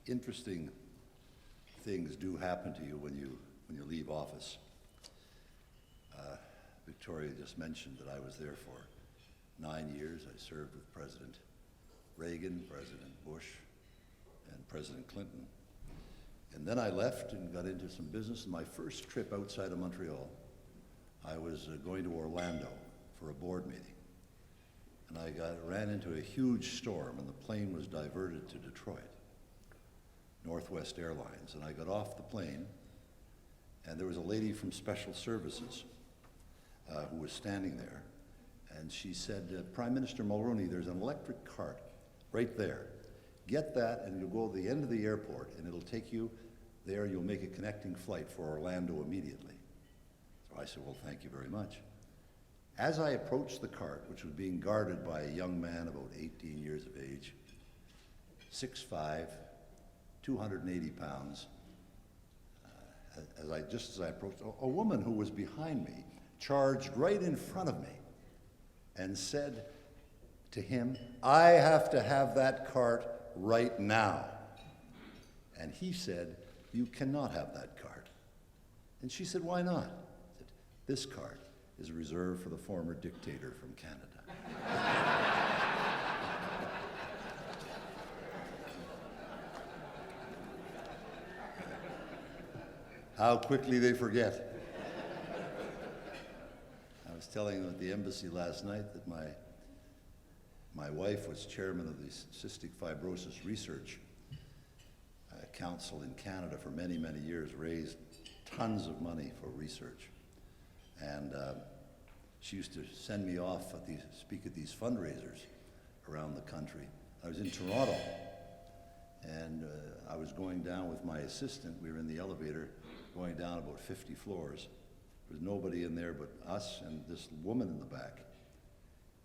interesting things do happen to you when you leave office. Victoria just mentioned that I was there for 9 years. I served with President Reagan, President Bush, and President Clinton. And then I left and got into some business. My first trip outside of Montreal, I was going to Orlando for a board meeting. And I ran into a huge storm, and the plane was diverted to Detroit, Northwest Airlines. And I got off the plane, and there was a lady from Special Services who was standing there. And she said, Prime Minister Mulroney, there's an electric cart right there. Get that, and you'll go to the end of the airport, and it'll take you there. You'll make a connecting flight for Orlando immediately. So I said, well, thank you very much. As I approached the cart, which was being guarded by a young man about 18 years of age, 6'5", 280 pounds, just as I approached, a woman who was behind me charged right in front of me and said to him, I have to have that cart right now. And he said, you cannot have that cart. And she said, why not? I said, this cart is reserved for the former dictator from Canada. How quickly they forget. I was telling them at the embassy last night that my wife was chairman of the Cystic Fibrosis Research Council in Canada for many, many years, raised tons of money for research. And she used to send me off speak at these fundraisers around the country. I was in Toronto, and I was going down with my assistant. We were in the elevator going down about 50 floors. There was nobody in there but us and this woman in the back.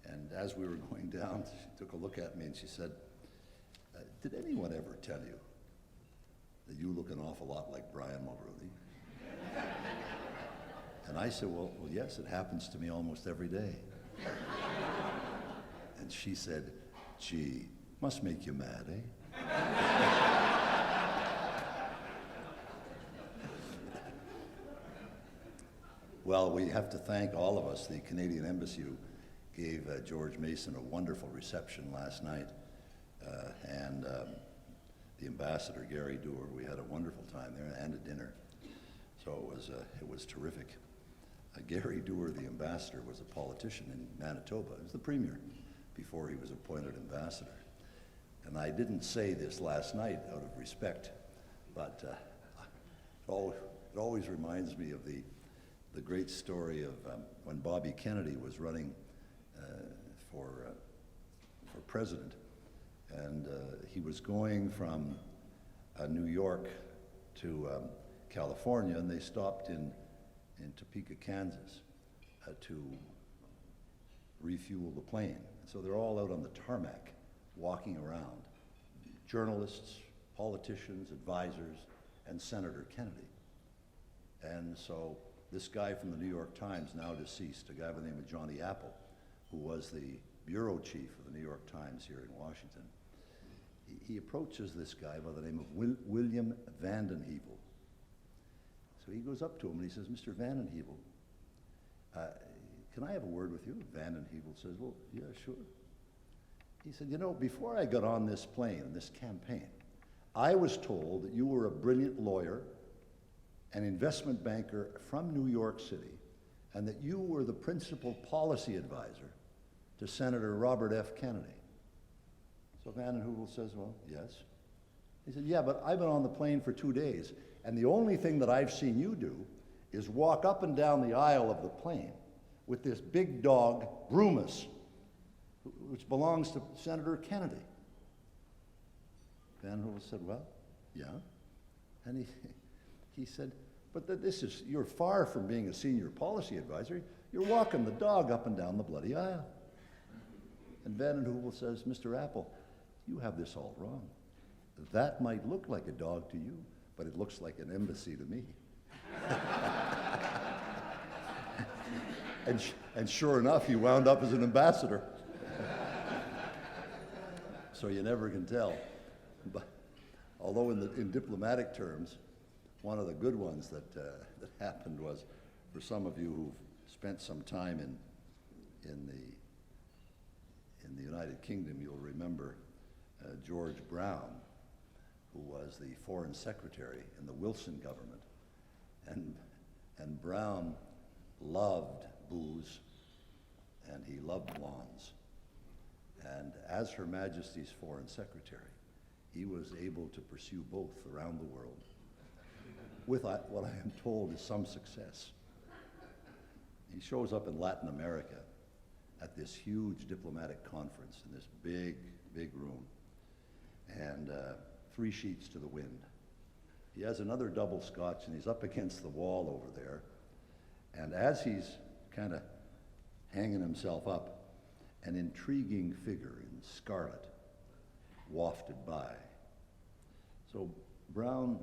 And as we were going down, she took a look at me and she said, did anyone ever tell you that you look an awful lot like Brian Mulroney? And I said, well, yes, it happens to me almost every day. And she said, gee, must make you mad, eh? Well, we have to thank all of us, the Canadian Embassy, who gave George Mason a wonderful reception last night, and the ambassador, Gary Doer. We had a wonderful time there and a dinner, so it was terrific. Gary Doer, the ambassador, was a politician in Manitoba. He was the premier before he was appointed ambassador. And I didn't say this last night out of respect, but it always reminds me of the great story of when Bobby Kennedy was running for president, and he was going from New York to California, and they stopped in Topeka, Kansas to refuel the plane. So they're all out on the tarmac walking around, journalists, politicians, advisors, and Senator Kennedy. And so this guy from the New York Times, now deceased, a guy by the name of Johnny Apple, who was the bureau chief of the New York Times here in Washington, he approaches this guy by the name of William Vanden Heuvel. So he goes up to him and he says, Mr. Vanden Heuvel, can I have a word with you? Vanden Heuvel says, well, yeah, sure. He said, you know, before I got on this plane, this campaign, I was told that you were a brilliant lawyer, an investment banker from New York City, and that you were the principal policy advisor to Senator Robert F. Kennedy. So Vanden Heuvel says, well, yes. He said, yeah, but I've been on the plane for 2 days, and the only thing that I've seen you do is walk up and down the aisle of the plane with this big dog, Brumus, which belongs to Senator Kennedy. Vanden Heuvel said, well, yeah. And he said, but you're far from being a senior policy advisor. You're walking the dog up and down the bloody aisle. And Vanden Heuvel says, Mr. Apple, you have this all wrong. That might look like a dog to you, but it looks like an embassy to me. And sure enough, he wound up as an ambassador. So you never can tell. But although in diplomatic terms, one of the good ones that happened was, for some of you who've spent some time in the United Kingdom, you'll remember George Brown, who was the Foreign Secretary in the Wilson government. And Brown loved booze, and he loved blondes. And as Her Majesty's Foreign Secretary, he was able to pursue both around the world with what I am told is some success. He shows up in Latin America at this huge diplomatic conference in this big, big room, and 3 sheets to the wind. He has another double scotch, and he's up against the wall over there. And as he's kind of hanging himself up, an intriguing figure in scarlet wafted by. So Brown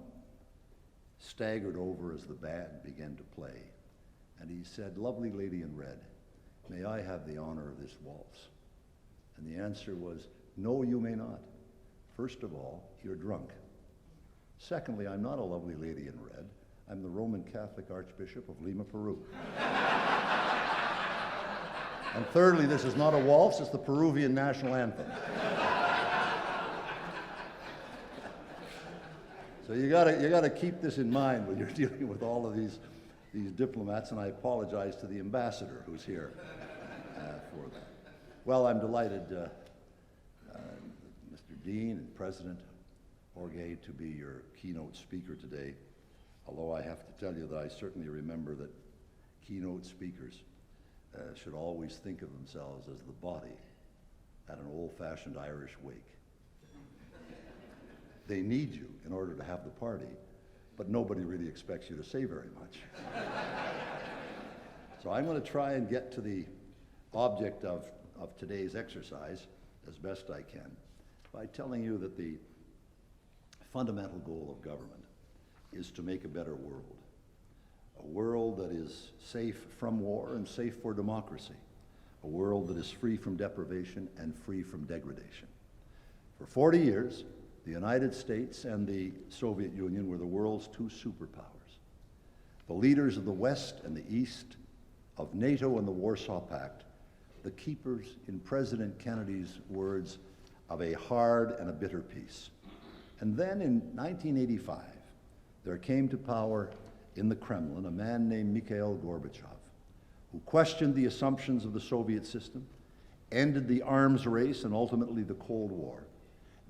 staggered over as the band began to play, and he said, "Lovely lady in red, may I have the honor of this waltz?" And the answer was, "No, you may not. First of all, you're drunk. Secondly, I'm not a lovely lady in red. I'm the Roman Catholic Archbishop of Lima, Peru. And thirdly, this is not a waltz, it's the Peruvian national anthem." So you gotta keep this in mind when you're dealing with all of these diplomats, and I apologize to the ambassador who's here for that. Well, I'm delighted, Mr. Dean and President Orgay, to be your keynote speaker today, although I have to tell you that I certainly remember that keynote speakers should always think of themselves as the body at an old-fashioned Irish wake. They need you in order to have the party, but nobody really expects you to say very much. So I'm going to try and get to the object of today's exercise as best I can by telling you that the fundamental goal of government is to make a better world. A world that is safe from war and safe for democracy. A world that is free from deprivation and free from degradation. For 40 years, the United States and the Soviet Union were the world's 2 superpowers. The leaders of the West and the East, of NATO and the Warsaw Pact, the keepers, in President Kennedy's words, of a hard and a bitter peace. And then in 1985, there came to power in the Kremlin a man named Mikhail Gorbachev, who questioned the assumptions of the Soviet system, ended the arms race and ultimately the Cold War,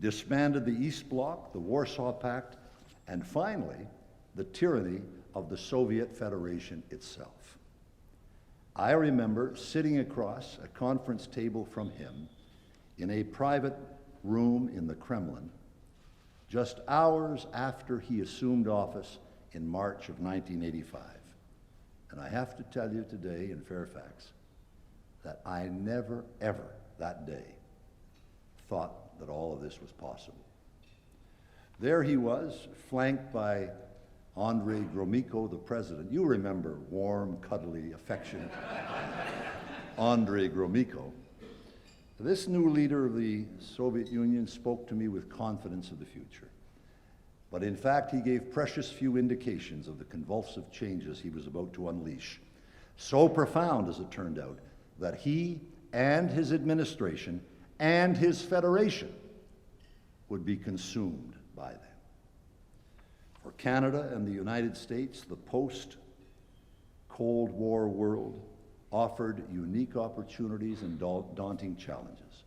disbanded the East Bloc, the Warsaw Pact, and finally, the tyranny of the Soviet Federation itself. I remember sitting across a conference table from him in a private room in the Kremlin just hours after he assumed office in March of 1985. And I have to tell you today in Fairfax that I never, ever that day thought that all of this was possible. There he was, flanked by Andrei Gromyko, the president. You remember warm, cuddly, affectionate Andrei Gromyko. This new leader of the Soviet Union spoke to me with confidence of the future. But in fact, he gave precious few indications of the convulsive changes he was about to unleash. So profound, as it turned out, that he and his administration and his federation would be consumed by them. For Canada and the United States, the post-Cold War world offered unique opportunities and daunting challenges.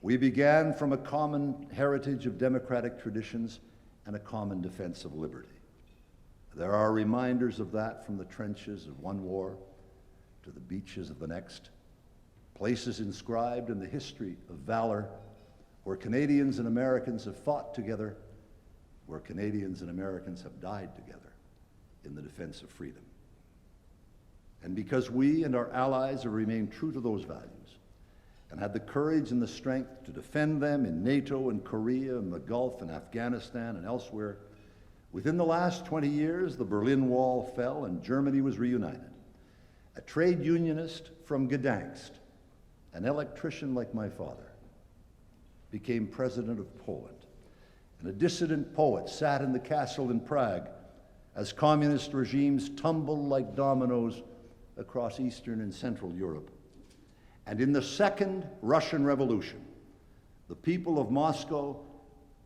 We began from a common heritage of democratic traditions and a common defense of liberty. There are reminders of that from the trenches of one war to the beaches of the next, places inscribed in the history of valor where Canadians and Americans have fought together, where Canadians and Americans have died together in the defense of freedom. And because we and our allies have remained true to those values and had the courage and the strength to defend them in NATO and Korea and the Gulf and Afghanistan and elsewhere, within the last 20 years, the Berlin Wall fell and Germany was reunited. A trade unionist from Gdansk, an electrician like my father, became president of Poland. and a dissident poet sat in the castle in Prague as communist regimes tumbled like dominoes across Eastern and Central Europe. And in the Second Russian Revolution, the people of Moscow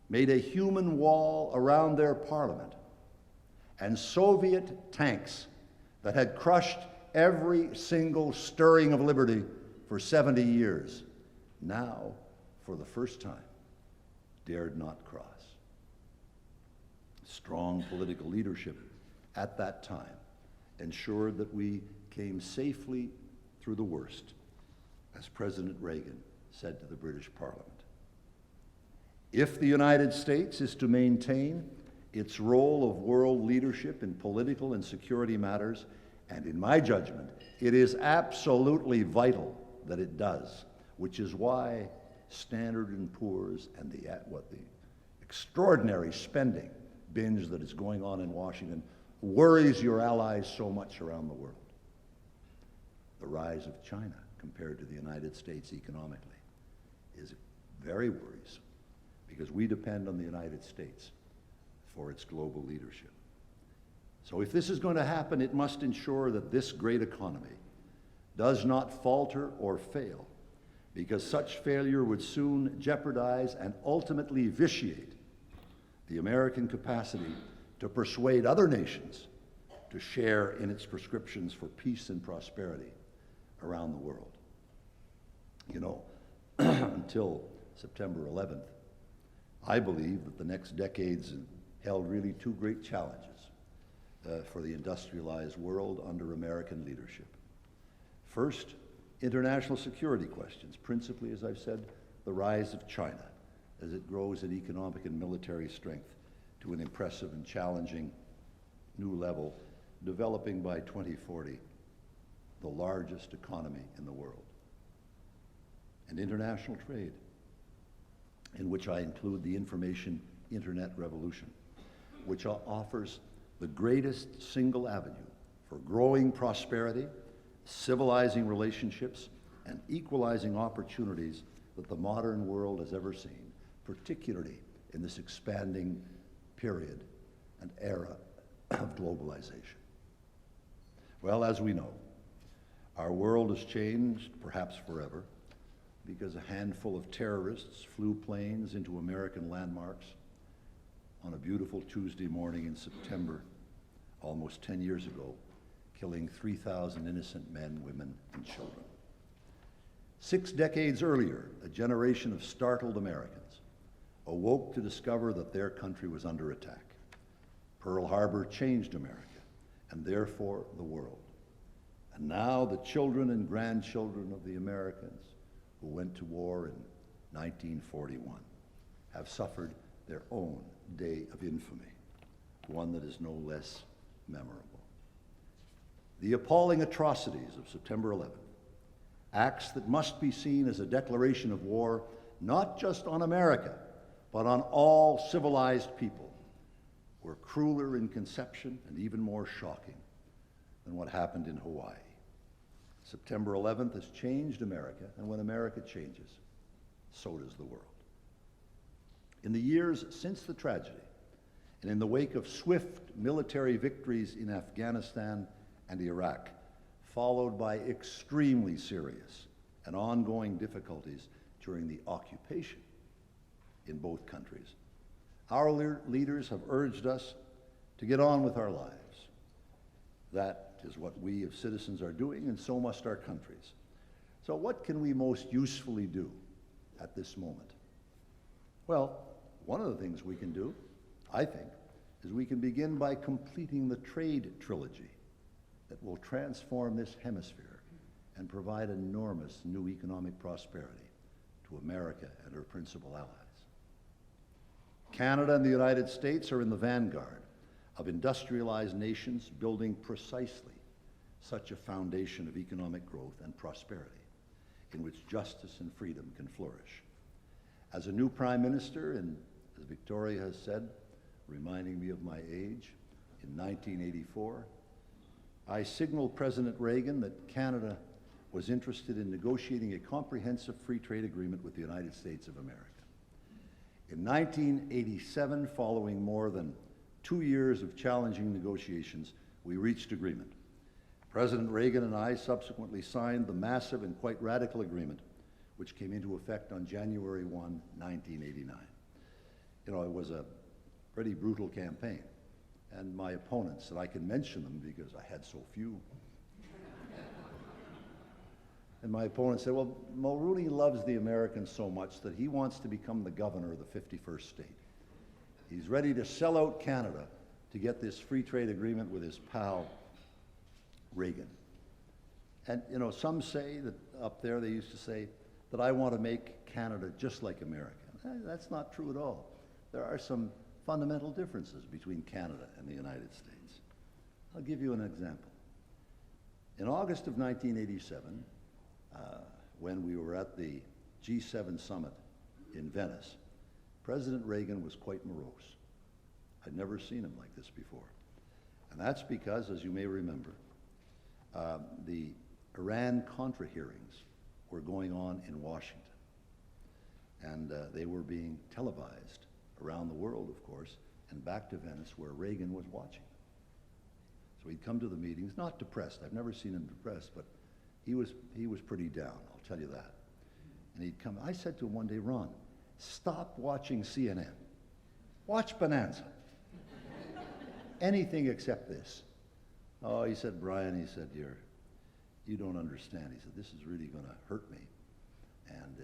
made a human wall around their parliament, and Soviet tanks that had crushed every single stirring of liberty for 70 years, now, for the first time, dared not cross. Strong political leadership at that time ensured that we came safely through the worst, as President Reagan said to the British Parliament. If the United States is to maintain its role of world leadership in political and security matters, and in my judgment, it is absolutely vital that it does, which is why Standard & Poor's and the extraordinary spending binge that is going on in Washington worries your allies so much around the world. The rise of China compared to the United States economically is very worrisome, because we depend on the United States for its global leadership. So if this is going to happen, it must ensure that this great economy does not falter or fail, because such failure would soon jeopardize and ultimately vitiate the American capacity to persuade other nations to share in its prescriptions for peace and prosperity around the world. You know, until September 11th, I believe that the next decades held really two great challenges for the industrialized world under American leadership. First, international security questions, principally, as I've said, the rise of China as it grows in economic and military strength to an impressive and challenging new level, developing by 2040 the largest economy in the world. And international trade, in which I include the information internet revolution, which offers the greatest single avenue for growing prosperity, civilizing relationships, and equalizing opportunities that the modern world has ever seen, particularly in this expanding period and era of globalization. Well, as we know, our world has changed, perhaps forever, because a handful of terrorists flew planes into American landmarks on a beautiful Tuesday morning in September, almost 10 years ago, killing 3,000 innocent men, women, and children. 6 decades earlier, a generation of startled Americans awoke to discover that their country was under attack. Pearl Harbor changed America, and therefore the world. And now the children and grandchildren of the Americans who went to war in 1941 have suffered their own day of infamy, one that is no less memorable. The appalling atrocities of September 11th, acts that must be seen as a declaration of war, not just on America, but on all civilized people, were crueler in conception and even more shocking than what happened in Hawaii. September 11th has changed America, and when America changes, so does the world. In the years since the tragedy, and in the wake of swift military victories in Afghanistan and Iraq, followed by extremely serious and ongoing difficulties during the occupation in both countries, our leaders have urged us to get on with our lives. That is what we as citizens are doing, and so must our countries. So what can we most usefully do at this moment? Well, one of the things we can do, I think, is we can begin by completing the trade trilogy that will transform this hemisphere and provide enormous new economic prosperity to America and her principal allies. Canada and the United States are in the vanguard of industrialized nations building precisely such a foundation of economic growth and prosperity in which justice and freedom can flourish. As a new Prime Minister, and as Victoria has said, reminding me of my age, in 1984, I signaled President Reagan that Canada was interested in negotiating a comprehensive free trade agreement with the United States of America. In 1987, following more than 2 years of challenging negotiations, we reached agreement. President Reagan and I subsequently signed the massive and quite radical agreement, which came into effect on January 1, 1989. You know, it was a pretty brutal campaign, and my opponents, and I can mention them because I had so few, and my opponent said, well, Mulroney loves the Americans so much that he wants to become the governor of the 51st state. He's ready to sell out Canada to get this free trade agreement with his pal, Reagan. And, you know, some say that up there, they used to say that I want to make Canada just like America. That's not true at all. There are some fundamental differences between Canada and the United States. I'll give you an example. In August of 1987, when we were at the G7 summit in Venice, President Reagan was quite morose. I'd never seen him like this before. And that's because, as you may remember, the Iran-Contra hearings were going on in Washington. And they were being televised around the world, of course, and back to Venice where Reagan was watching. So he'd come to the meetings, not depressed. I've never seen him depressed, but he was pretty down, I'll tell you that. And he'd come, I said to him one day, Ron, stop watching CNN. Watch Bonanza. Anything except this. Oh, he said, Brian, he said, you don't understand. He said, this is really going to hurt me. And,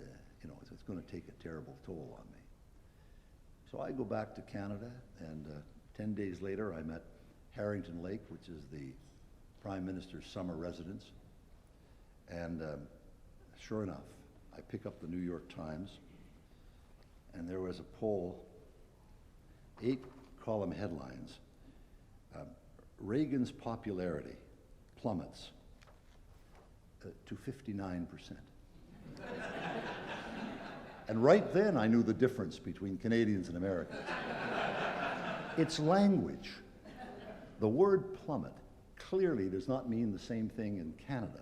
you know, it's going to take a terrible toll on me. So I go back to Canada, and 10 days later, I'm at Harrington Lake, which is the Prime Minister's summer residence. And sure enough, I pick up the New York Times, and there was a poll, 8-column headlines. Reagan's popularity plummets to 59%. And right then I knew the difference between Canadians and Americans. It's language. The word plummet clearly does not mean the same thing in Canada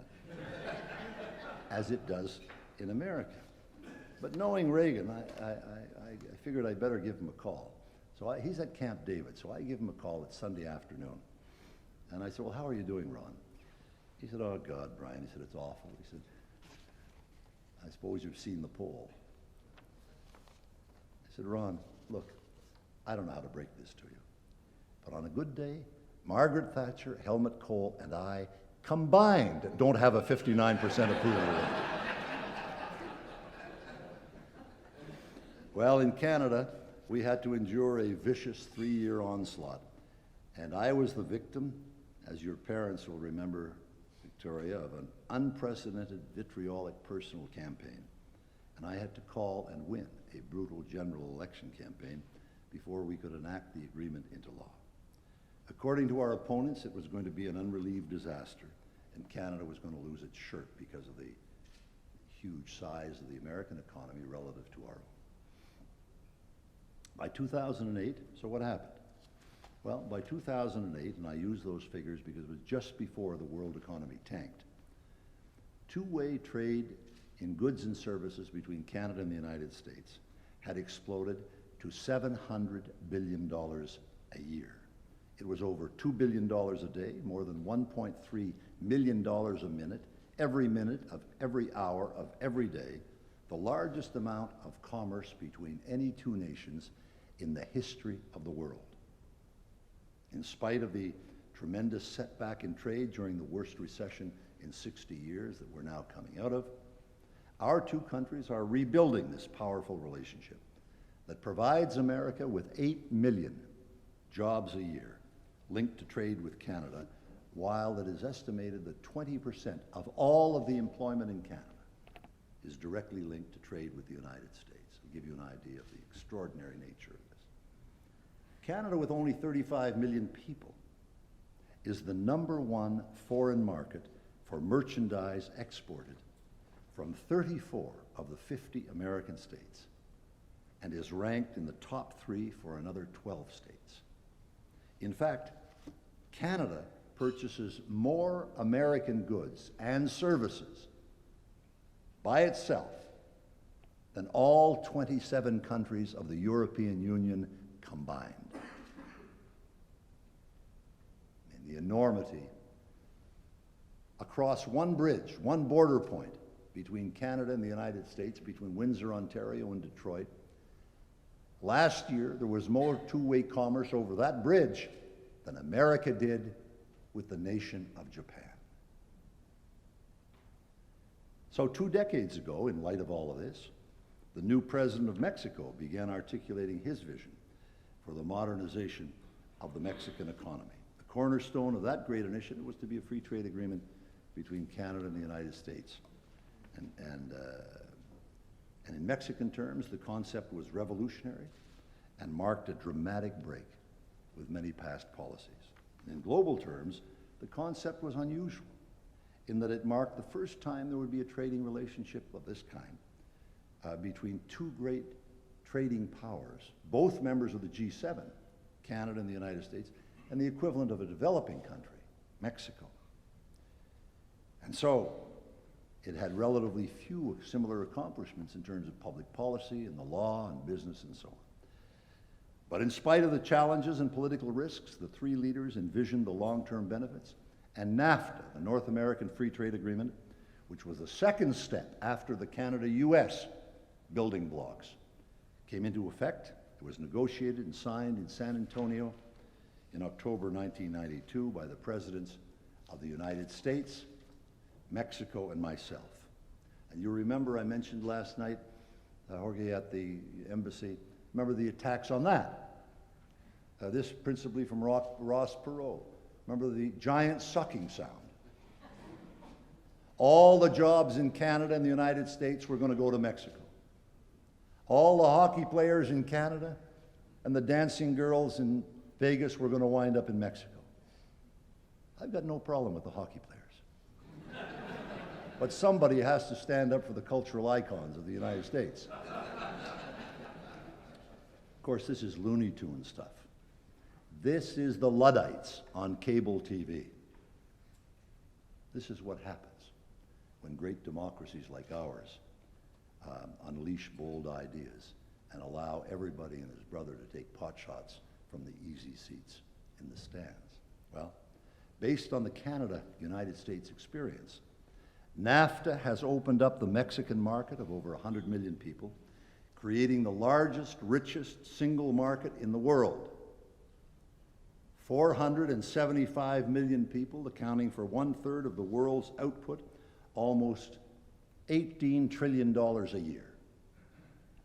as it does in America. But knowing Reagan, I figured I'd better give him a call. So he's at Camp David, so I give him a call. It's Sunday afternoon. And I said, well, how are you doing, Ron? He said, oh, God, Brian. He said, it's awful. He said, I suppose you've seen the poll. I said, Ron, look, I don't know how to break this to you. But on a good day, Margaret Thatcher, Helmut Kohl, and I combined don't have a 59% approval rating. Well, in Canada, we had to endure a vicious 3-year onslaught. And I was the victim, as your parents will remember, Victoria, of an unprecedented vitriolic personal campaign. And I had to call and win a brutal general election campaign before we could enact the agreement into law. According to our opponents, it was going to be an unrelieved disaster, and Canada was going to lose its shirt because of the huge size of the American economy relative to our own. By 2008, so what happened? Well, by 2008, and I use those figures because it was just before the world economy tanked, two-way trade in goods and services between Canada and the United States had exploded to $700 billion a year. It was over $2 billion a day, more than $1.3 million a minute of every hour of every day, the largest amount of commerce between any two nations in the history of the world. In spite of the tremendous setback in trade during the worst recession in 60 years that we're now coming out of, our two countries are rebuilding this powerful relationship that provides America with 8 million jobs a year linked to trade with Canada, while it is estimated that 20% of all of the employment in Canada is directly linked to trade with the United States. I'll give you an idea of the extraordinary nature of this. Canada, with only 35 million people, is the #1 foreign market for merchandise exported from 34 of the 50 American states, and is ranked in the top 3 for another 12 states. In fact, Canada purchases more American goods and services by itself than all 27 countries of the European Union combined. And the enormity across one bridge, one border point between Canada and the United States, between Windsor, Ontario and Detroit. Last year, there was more two-way commerce over that bridge than America did with the nation of Japan. So 2 decades ago, in light of all of this, the new president of Mexico began articulating his vision for the modernization of the Mexican economy. The cornerstone of that great initiative was to be a free trade agreement between Canada and the United States. And in Mexican terms, the concept was revolutionary and marked a dramatic break with many past policies. In global terms, the concept was unusual in that it marked the first time there would be a trading relationship of this kind between two great trading powers, both members of the G7, Canada and the United States, and the equivalent of a developing country, Mexico. And so it had relatively few similar accomplishments in terms of public policy and the law and business and so on. But in spite of the challenges and political risks, the three leaders envisioned the long-term benefits, and NAFTA, the North American Free Trade Agreement, which was the second step after the Canada-US building blocks, came into effect. It was negotiated and signed in San Antonio in October 1992 by the presidents of the United States, Mexico, and myself. And you remember I mentioned last night, Jorge, at the embassy, remember the attacks on that? This principally from Ross Perot. Remember the giant sucking sound? All the jobs in Canada and the United States were going to go to Mexico. All the hockey players in Canada and the dancing girls in Vegas were going to wind up in Mexico. I've got no problem with the hockey players. But somebody has to stand up for the cultural icons of the United States. Of course, this is Looney Tunes stuff. This is the Luddites on cable TV. This is what happens when great democracies like ours unleash bold ideas and allow everybody and his brother to take pot shots from the easy seats in the stands. Well, based on the Canada-United States experience, NAFTA has opened up the Mexican market of over 100 million people, creating the largest, richest single market in the world. 475 million people, accounting for 1/3 of the world's output, almost $18 trillion a year.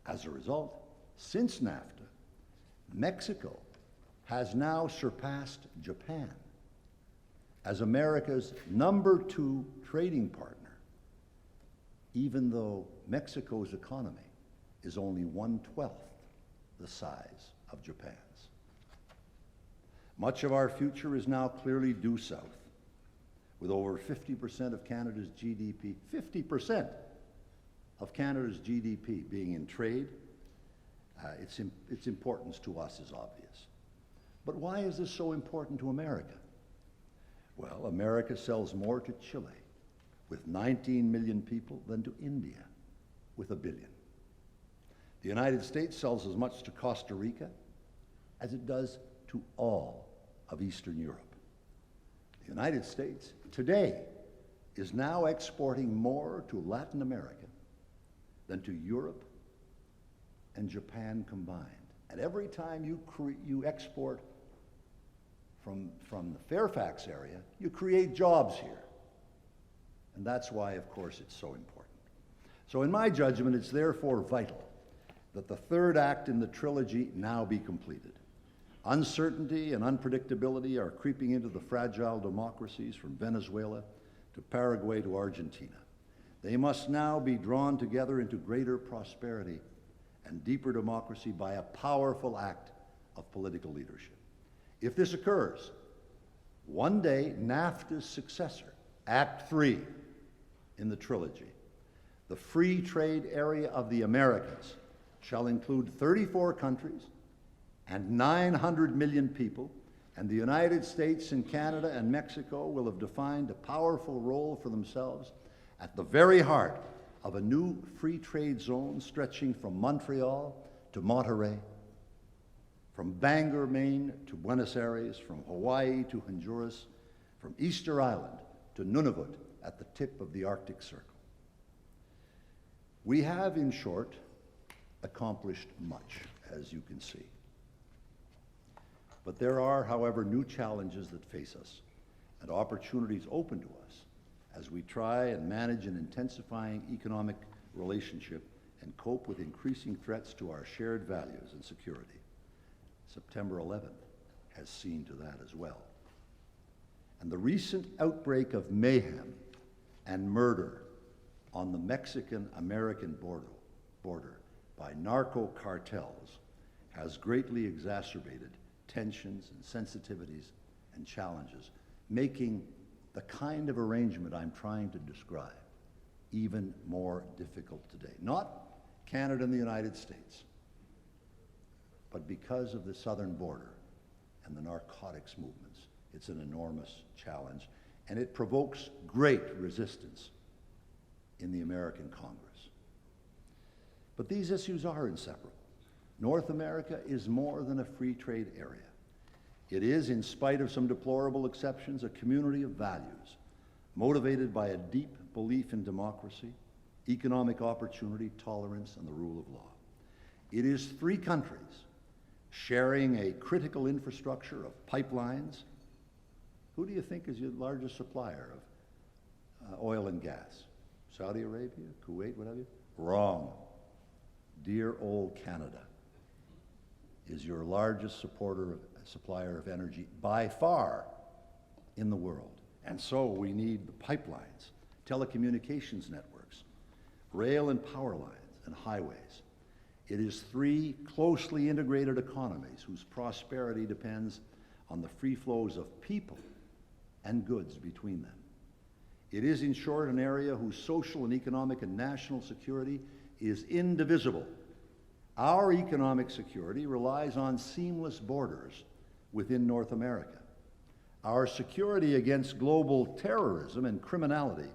As a result, since NAFTA, Mexico has now surpassed Japan as America's #2 trading partner, even though Mexico's economy is only 1/12 the size of Japan's. Much of our future is now clearly due south, with over 50% of Canada's GDP, 50% of Canada's GDP being in trade. Its importance to us is obvious. But why is this so important to America? Well, America sells more to Chile, with 19 million people, than to India, with 1 billion. The United States sells as much to Costa Rica as it does to all of Eastern Europe. The United States today is now exporting more to Latin America than to Europe and Japan combined. And every time you export from the Fairfax area, you create jobs here. And that's why, of course, it's so important. So in my judgment, it's therefore vital that the third act in the trilogy now be completed. Uncertainty and unpredictability are creeping into the fragile democracies from Venezuela to Paraguay to Argentina. They must now be drawn together into greater prosperity and deeper democracy by a powerful act of political leadership. If this occurs, one day NAFTA's successor, Act 3 in the trilogy, the free trade area of the Americas, shall include 34 countries and 900 million people, and the United States and Canada and Mexico will have defined a powerful role for themselves at the very heart of a new free trade zone stretching from Montreal to Monterrey, from Bangor, Maine to Buenos Aires, from Hawaii to Honduras, from Easter Island to Nunavut at the tip of the Arctic Circle. We have, in short, accomplished much, as you can see. But there are, however, new challenges that face us and opportunities open to us as we try and manage an intensifying economic relationship and cope with increasing threats to our shared values and security. September 11th has seen to that as well. And the recent outbreak of mayhem and murder on the Mexican-American border by narco cartels has greatly exacerbated tensions and sensitivities and challenges, making the kind of arrangement I'm trying to describe even more difficult today. Not Canada and the United States, but because of the southern border and the narcotics movements, it's an enormous challenge, and it provokes great resistance in the American Congress. But these issues are inseparable. North America is more than a free trade area. It is, in spite of some deplorable exceptions, a community of values, motivated by a deep belief in democracy, economic opportunity, tolerance, and the rule of law. It is 3 countries sharing a critical infrastructure of pipelines. Who do you think is your largest supplier of oil and gas? Saudi Arabia, Kuwait, what have you? Wrong. Dear old Canada is your largest supplier of energy by far in the world. And so we need the pipelines, telecommunications networks, rail and power lines, and highways. It is 3 closely integrated economies whose prosperity depends on the free flows of people and goods between them. It is, in short, an area whose social and economic and national security is indivisible. Our economic security relies on seamless borders within North America. Our security against global terrorism and criminality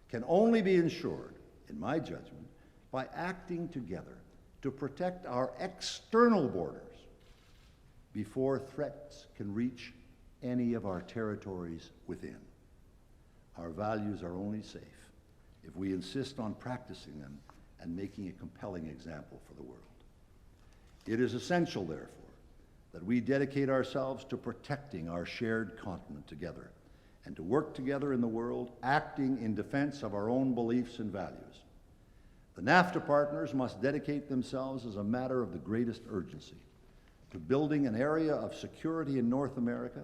can only be ensured, in my judgment, by acting together to protect our external borders before threats can reach any of our territories within. Our values are only safe if we insist on practicing them and making a compelling example for the world. It is essential, therefore, that we dedicate ourselves to protecting our shared continent together and to work together in the world, acting in defense of our own beliefs and values. The NAFTA partners must dedicate themselves as a matter of the greatest urgency to building an area of security in North America,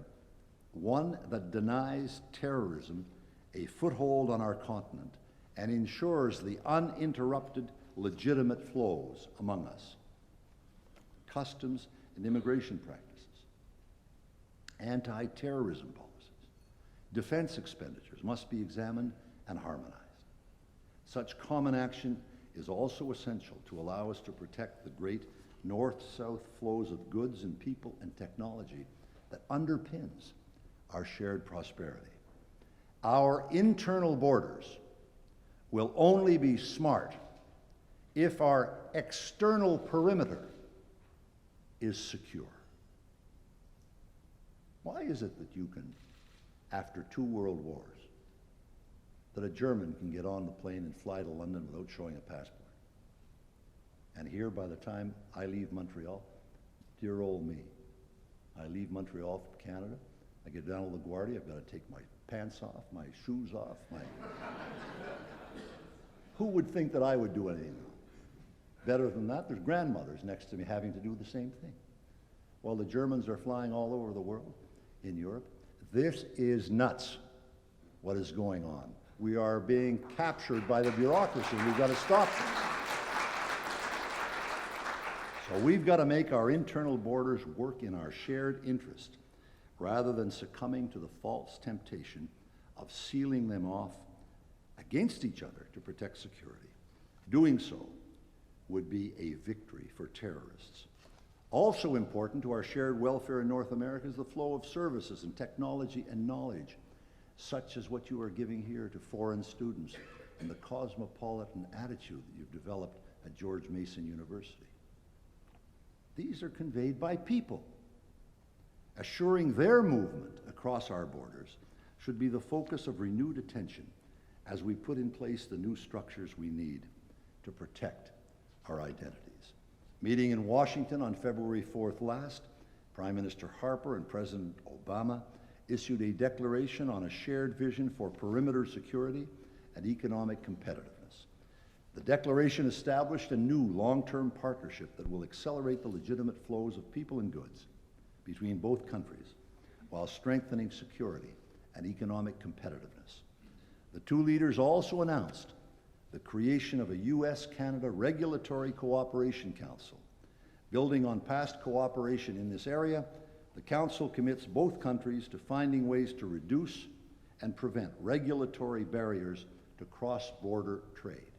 one that denies terrorism a foothold on our continent and ensures the uninterrupted, legitimate flows among us. Customs and immigration practices, anti-terrorism policies, defense expenditures must be examined and harmonized. Such common action is also essential to allow us to protect the great north-south flows of goods and people and technology that underpins our shared prosperity. Our internal borders will only be smart if our external perimeter is secure. Why is it that you can, after 2 world wars, that a German can get on the plane and fly to London without showing a passport? And here, by the time I leave Montreal, dear old me, I leave Montreal from Canada, I get down to LaGuardia, I've got to take my pants off, my shoes off, Who would think that I would do anything better than that? There's grandmothers next to me having to do the same thing. While the Germans are flying all over the world, in Europe. This is nuts, what is going on. We are being captured by the bureaucracy. We've got to stop this. So we've got to make our internal borders work in our shared interest, rather than succumbing to the false temptation of sealing them off against each other to protect security. Doing so would be a victory for terrorists. Also important to our shared welfare in North America is the flow of services and technology and knowledge, such as what you are giving here to foreign students and the cosmopolitan attitude that you've developed at George Mason University. These are conveyed by people. Assuring their movement across our borders should be the focus of renewed attention as we put in place the new structures we need to protect our identities. Meeting in Washington on February 4th last, Prime Minister Harper and President Obama issued a declaration on a shared vision for perimeter security and economic competitiveness. The declaration established a new long-term partnership that will accelerate the legitimate flows of people and goods between both countries while strengthening security and economic competitiveness. The two leaders also announced the creation of a U.S.-Canada Regulatory Cooperation Council. Building on past cooperation in this area, the Council commits both countries to finding ways to reduce and prevent regulatory barriers to cross-border trade.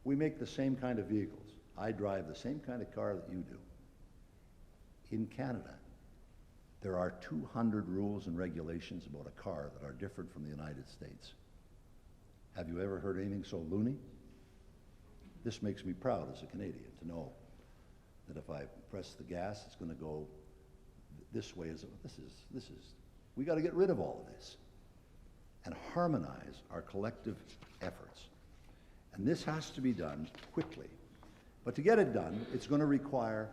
We make the same kind of vehicles. I drive the same kind of car that you do. In Canada, there are 200 rules and regulations about a car that are different from the United States. Have you ever heard anything so loony? This makes me proud as a Canadian to know that if I press the gas, it's going to go this way. We got to get rid of all of this and harmonize our collective efforts. And this has to be done quickly. But to get it done, it's going to require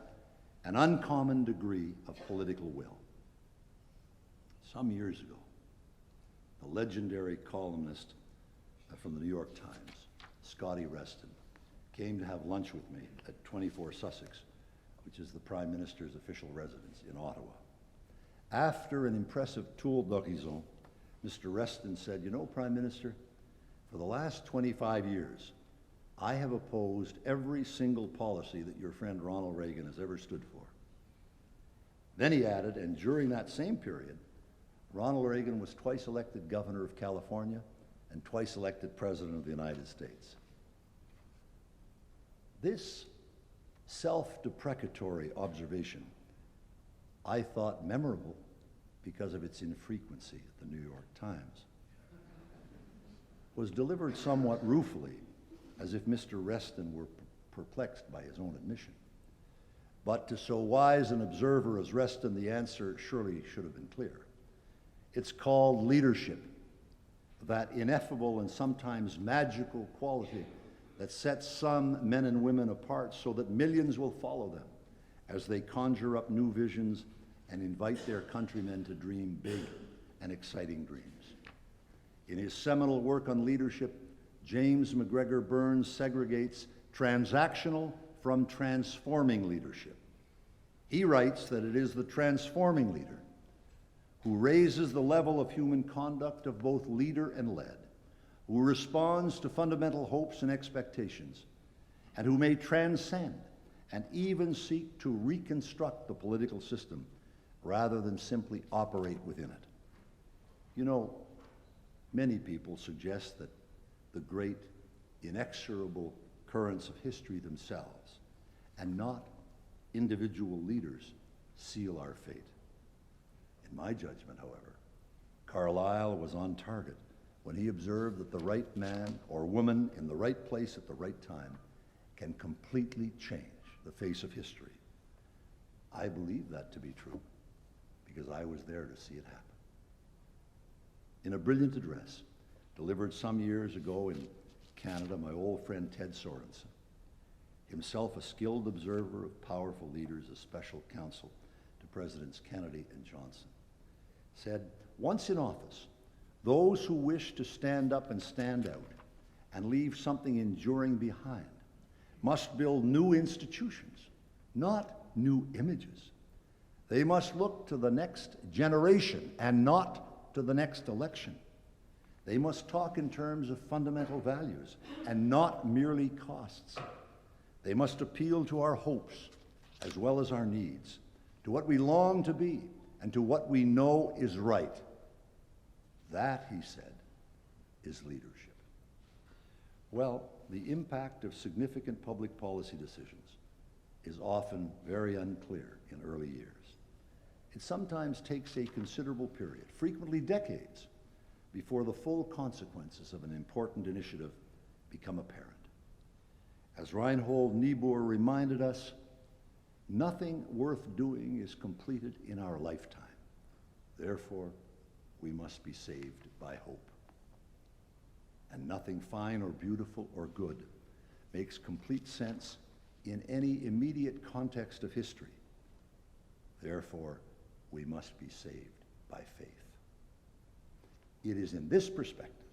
an uncommon degree of political will. Some years ago, the legendary columnist from the New York Times, Scotty Reston, came to have lunch with me at 24 Sussex, which is the Prime Minister's official residence in Ottawa. After an impressive tour d'horizon, Mr. Reston said, "You know, Prime Minister, for the last 25 years, I have opposed every single policy that your friend Ronald Reagan has ever stood for." Then he added, and during that same period, Ronald Reagan was twice elected governor of California and twice elected president of the United States. This self-deprecatory observation I thought memorable because of its infrequency at the New York Times, was delivered somewhat ruefully, as if Mr. Reston were perplexed by his own admission. But to so wise an observer as Reston, the answer surely should have been clear. It's called leadership, that ineffable and sometimes magical quality that sets some men and women apart so that millions will follow them as they conjure up new visions and invite their countrymen to dream big and exciting dreams. In his seminal work on leadership, James McGregor Burns segregates transactional from transforming leadership. He writes that it is the transforming leader who raises the level of human conduct of both leader and led, who responds to fundamental hopes and expectations, and who may transcend and even seek to reconstruct the political system rather than simply operate within it. You know, many people suggest that the great inexorable currents of history themselves, and not individual leaders, seal our fate. In my judgment, however, Carlyle was on target when he observed that the right man or woman in the right place at the right time can completely change the face of history. I believe that to be true because I was there to see it happen. In a brilliant address delivered some years ago in Canada, my old friend Ted Sorensen, himself a skilled observer of powerful leaders, a special counsel to Presidents Kennedy and Johnson, said, "Once in office, those who wish to stand up and stand out and leave something enduring behind must build new institutions, not new images. They must look to the next generation and not to the next election. They must talk in terms of fundamental values and not merely costs. They must appeal to our hopes as well as our needs, to what we long to be and to what we know is right. That," he said, "is leadership." Well, the impact of significant public policy decisions is often very unclear in early years. It sometimes takes a considerable period, frequently decades, before the full consequences of an important initiative become apparent. As Reinhold Niebuhr reminded us, nothing worth doing is completed in our lifetime. Therefore, we must be saved by hope. And nothing fine or beautiful or good makes complete sense in any immediate context of history. Therefore, we must be saved by faith. It is in this perspective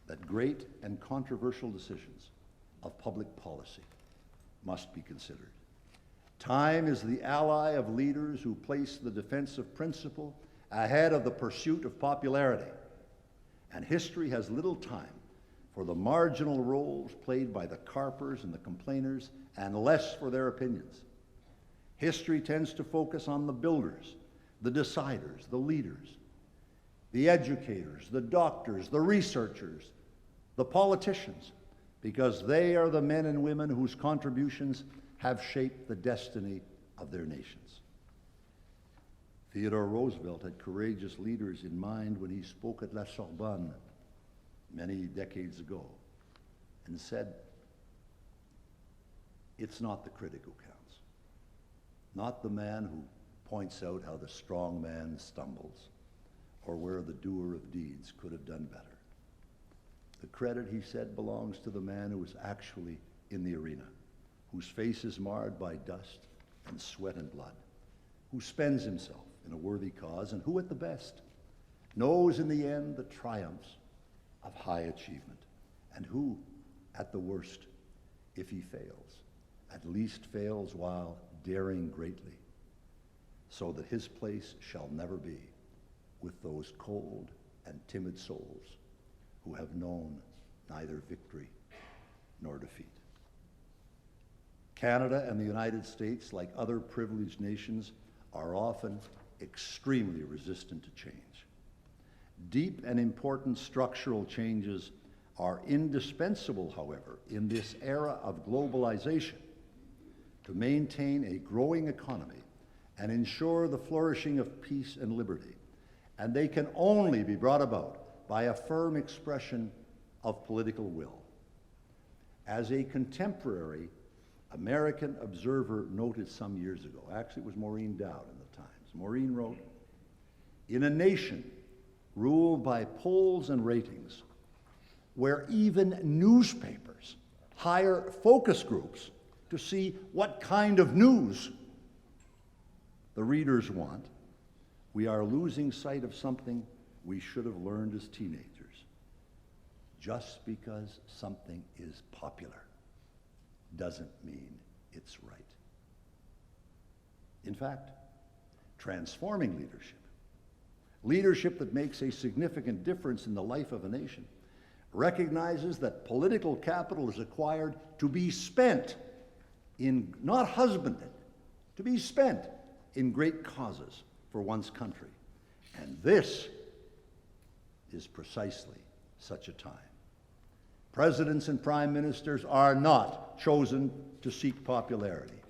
that great and controversial decisions of public policy must be considered. Time is the ally of leaders who place the defense of principle ahead of the pursuit of popularity. And history has little time for the marginal roles played by the carpers and the complainers, and less for their opinions. History tends to focus on the builders, the deciders, the leaders, the educators, the doctors, the researchers, the politicians, because they are the men and women whose contributions have shaped the destiny of their nations. Theodore Roosevelt had courageous leaders in mind when he spoke at La Sorbonne many decades ago and said, "It's not the critic who counts, not the man who points out how the strong man stumbles or where the doer of deeds could have done better. The credit," he said, "belongs to the man who is actually in the arena, whose face is marred by dust and sweat and blood, who spends himself in a worthy cause, and who at the best knows in the end the triumphs of high achievement, and who, at the worst, if he fails, at least fails while daring greatly, so that his place shall never be with those cold and timid souls who have known neither victory nor defeat." Canada and the United States, like other privileged nations, are often extremely resistant to change. Deep and important structural changes are indispensable, however, in this era of globalization to maintain a growing economy and ensure the flourishing of peace and liberty. And they can only be brought about by a firm expression of political will. As a contemporary American observer noted some years ago, actually it was Maureen Dowd in the Times, Maureen wrote, "In a nation ruled by polls and ratings, where even newspapers hire focus groups to see what kind of news the readers want, we are losing sight of something we should have learned as teenagers. Just because something is popular doesn't mean it's right." In fact, transforming leadership that makes a significant difference in the life of a nation, recognizes that political capital is acquired to be spent in, not husbanded, to be spent in great causes for one's country. And this is precisely such a time. Presidents and prime ministers are not chosen to seek popularity.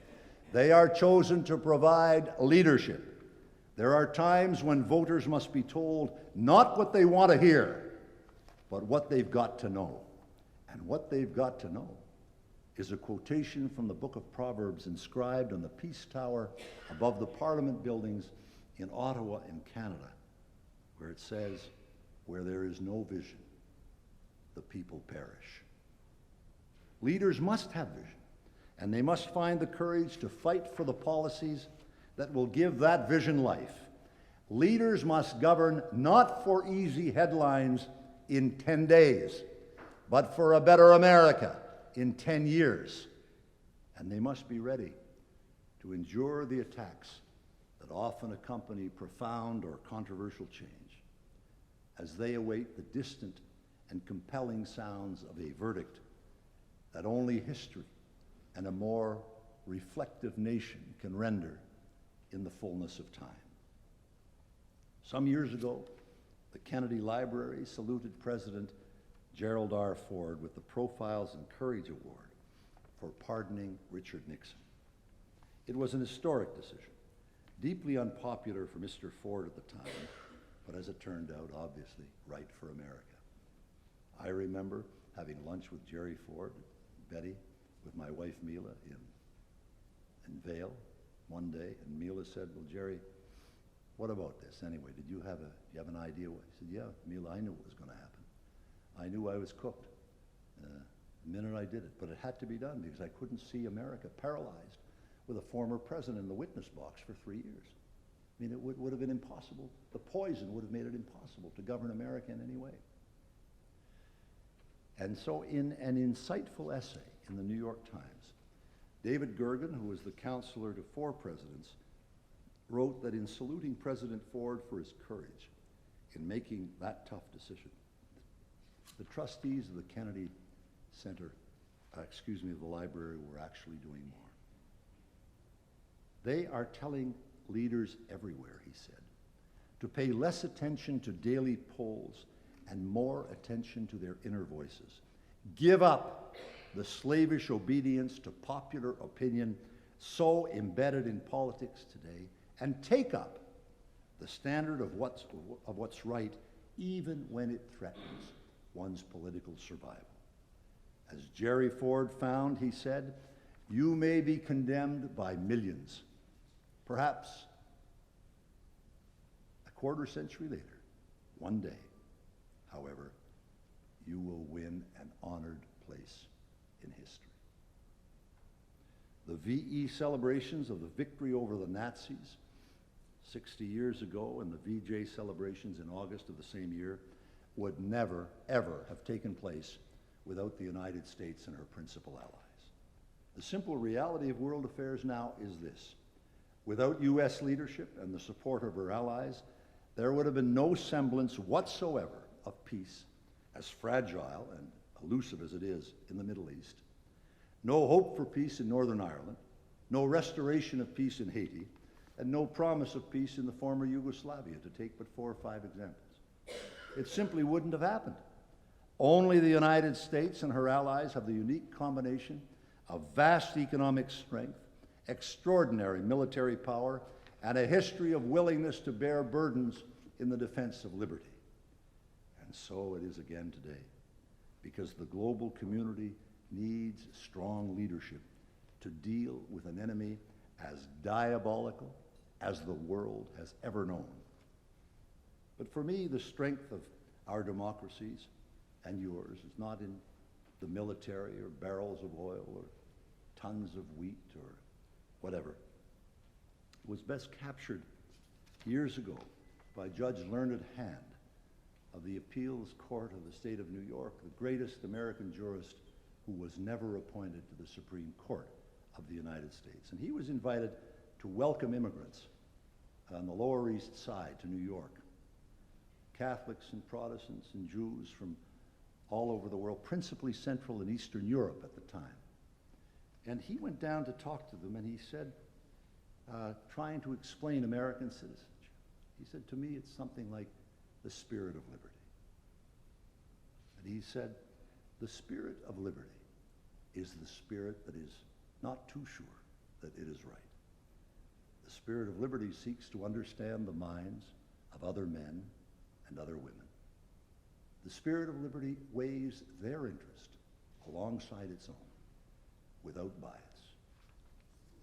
They are chosen to provide leadership. There are times when voters must be told not what they want to hear, but what they've got to know. And what they've got to know is a quotation from the book of Proverbs inscribed on the Peace Tower above the Parliament buildings in Ottawa in Canada, where it says, "Where there is no vision, the people perish." Leaders must have vision, and they must find the courage to fight for the policies that will give that vision life. Leaders must govern not for easy headlines in 10 days, but for a better America in 10 years. And they must be ready to endure the attacks that often accompany profound or controversial change, as they await the distant and compelling sounds of a verdict that only history and a more reflective nation can render in the fullness of time. Some years ago, the Kennedy Library saluted President Gerald R. Ford with the Profiles in Courage Award for pardoning Richard Nixon. It was an historic decision, deeply unpopular for Mr. Ford at the time, but as it turned out, obviously, right for America. I remember having lunch with Jerry Ford, Betty, with my wife Mila in Vail one day, and Mila said, "Well, Jerry, what about this anyway? Did you have an idea?" I said, "Yeah, Mila, I knew what was going to happen. I knew I was cooked the minute I did it, but it had to be done because I couldn't see America paralyzed with a former president in the witness box for 3 years. I mean, it would have been impossible. The poison would have made it impossible to govern America in any way." And so in an insightful essay in the New York Times, David Gergen, who was the counselor to 4 presidents, wrote that in saluting President Ford for his courage in making that tough decision, the trustees of the Kennedy Center, the library, were actually doing more. They are telling leaders everywhere, he said, to pay less attention to daily polls and more attention to their inner voices. Give up the slavish obedience to popular opinion so embedded in politics today, and take up the standard of what's right, even when it threatens one's political survival. As Jerry Ford found, he said, "You may be condemned by millions. Perhaps a quarter century later, one day, however, you will win an honored place in history." The VE celebrations of the victory over the Nazis 60 years ago and the VJ celebrations in August of the same year would never, ever have taken place without the United States and her principal allies. The simple reality of world affairs now is this: without U.S. leadership and the support of her allies, there would have been no semblance whatsoever of peace, as fragile and elusive as it is in the Middle East, no hope for peace in Northern Ireland, no restoration of peace in Haiti, and no promise of peace in the former Yugoslavia, to take but 4 or 5 examples. It simply wouldn't have happened. Only the United States and her allies have the unique combination of vast economic strength, extraordinary military power, and a history of willingness to bear burdens in the defense of liberty. And so it is again today, because the global community needs strong leadership to deal with an enemy as diabolical as the world has ever known. But for me, the strength of our democracies and yours is not in the military or barrels of oil or tons of wheat or whatever. It was best captured years ago by Judge Learned Hand of the Appeals Court of the State of New York, the greatest American jurist who was never appointed to the Supreme Court of the United States. And he was invited to welcome immigrants on the Lower East Side to New York, Catholics and Protestants and Jews from all over the world, principally Central and Eastern Europe at the time. And he went down to talk to them, and he said, trying to explain American citizenship, he said, "To me, it's something like the spirit of liberty." And he said, "The spirit of liberty is the spirit that is not too sure that it is right. The spirit of liberty seeks to understand the minds of other men and other women. The spirit of liberty weighs their interest alongside its own, without bias.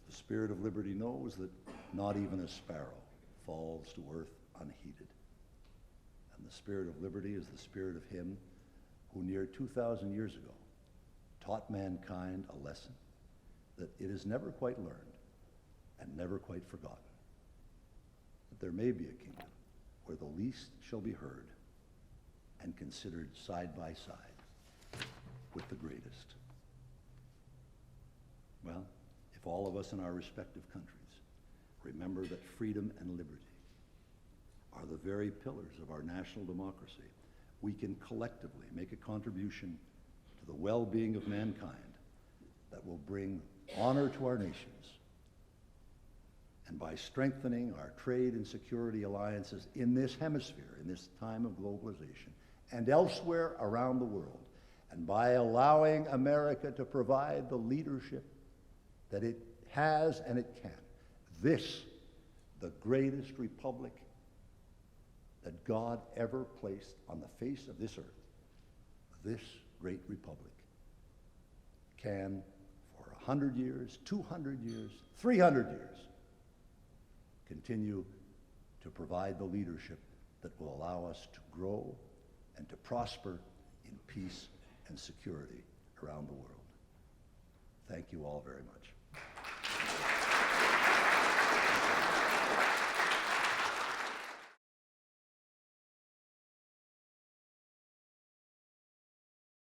The spirit of liberty knows that not even a sparrow falls to earth unheeded. And the spirit of liberty is the spirit of him who near 2,000 years ago taught mankind a lesson that it is never quite learned and never quite forgotten. That there may be a kingdom where the least shall be heard and considered side by side with the greatest." Well, if all of us in our respective countries remember that freedom and liberty are the very pillars of our national democracy, we can collectively make a contribution to the well-being of mankind that will bring honor to our nations. And by strengthening our trade and security alliances in this hemisphere, in this time of globalization, and elsewhere around the world, and by allowing America to provide the leadership that it has and it can, this, the greatest republic that God ever placed on the face of this earth, this great republic, can, for 100 years, 200 years, 300 years, continue to provide the leadership that will allow us to grow and to prosper in peace and security around the world. Thank you all very much.